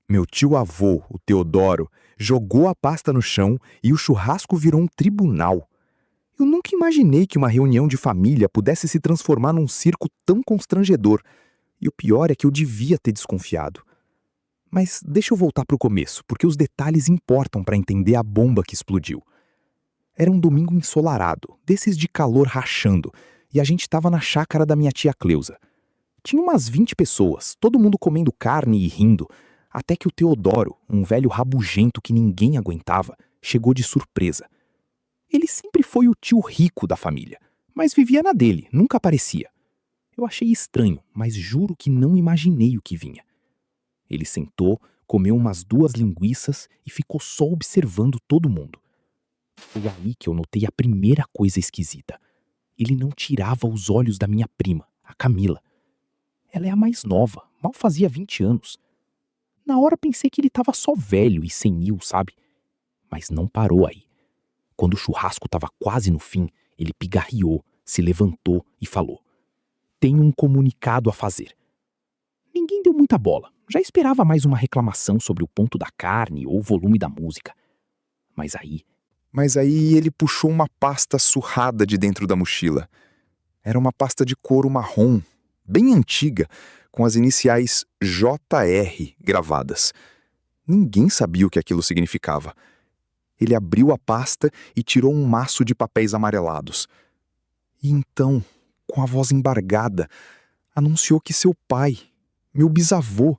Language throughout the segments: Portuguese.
Meu tio-avô, o Teodoro, jogou a pasta no chão e o churrasco virou um tribunal. Eu nunca imaginei que uma reunião de família pudesse se transformar num circo tão constrangedor. E o pior é que eu devia ter desconfiado. Mas deixa eu voltar pro começo, porque os detalhes importam para entender a bomba que explodiu. Era um domingo ensolarado, desses de calor rachando, e a gente estava na chácara da minha tia Cleusa. Tinha umas 20 pessoas, todo mundo comendo carne e rindo, até que o Teodoro, um velho rabugento que ninguém aguentava, chegou de surpresa. Ele sempre foi o tio rico da família, mas vivia na dele, nunca aparecia. Eu achei estranho, mas juro que não imaginei o que vinha. Ele sentou, comeu umas 2 linguiças e ficou só observando todo mundo. Foi aí que eu notei a primeira coisa esquisita. Ele não tirava os olhos da minha prima, a Camila. Ela é a mais nova, mal fazia 20 anos. Na hora pensei que ele estava só velho e senil, sabe? Mas não parou aí. Quando o churrasco estava quase no fim, ele pigarreou, se levantou e falou: "Tenho um comunicado a fazer." Ninguém deu muita bola. Já esperava mais uma reclamação sobre o ponto da carne ou o volume da música. Mas aí ele puxou uma pasta surrada de dentro da mochila. Era uma pasta de couro marrom, bem antiga, com as iniciais JR gravadas. Ninguém sabia o que aquilo significava. Ele abriu a pasta e tirou um maço de papéis amarelados. E então, com a voz embargada, anunciou que seu pai, meu bisavô,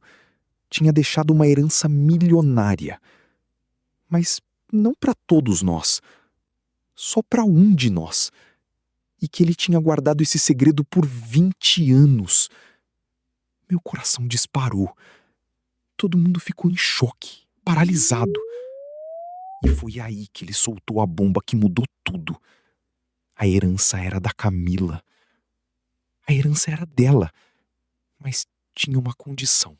tinha deixado uma herança milionária. Mas não para todos nós. Só para um de nós. E que ele tinha guardado esse segredo por 20 anos. Meu coração disparou. Todo mundo ficou em choque, paralisado. E foi aí que ele soltou a bomba que mudou tudo. A herança era da Camila. A herança era dela. Mas tinha uma condição.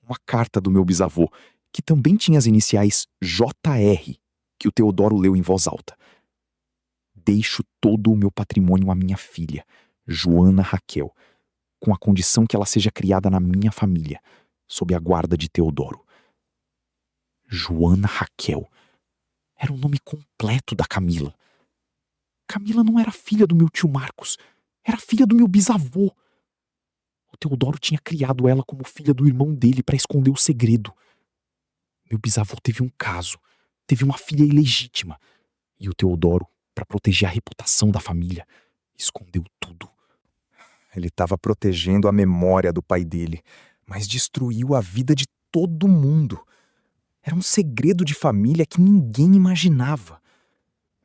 Uma carta do meu bisavô, que também tinha as iniciais JR, que o Teodoro leu em voz alta. "Deixo todo o meu patrimônio à minha filha, Joana Raquel, com a condição que ela seja criada na minha família, sob a guarda de Teodoro." Joana Raquel. Era o nome completo da Camila. Camila não era filha do meu tio Marcos. Era filha do meu bisavô. O Teodoro tinha criado ela como filha do irmão dele para esconder o segredo. Meu bisavô teve um caso. Teve uma filha ilegítima. E o Teodoro, para proteger a reputação da família, escondeu tudo. Ele estava protegendo a memória do pai dele, mas destruiu a vida de todo mundo. Era um segredo de família que ninguém imaginava.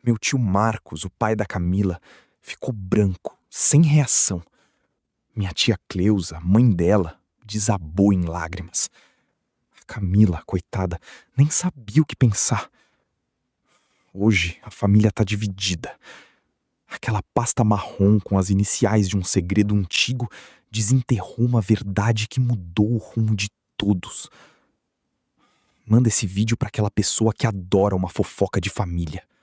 Meu tio Marcos, o pai da Camila, ficou branco, sem reação. Minha tia Cleusa, mãe dela, desabou em lágrimas. A Camila, coitada, nem sabia o que pensar. Hoje a família está dividida. Aquela pasta marrom com as iniciais de um segredo antigo desenterrou uma verdade que mudou o rumo de todos. Manda esse vídeo para aquela pessoa que adora uma fofoca de família.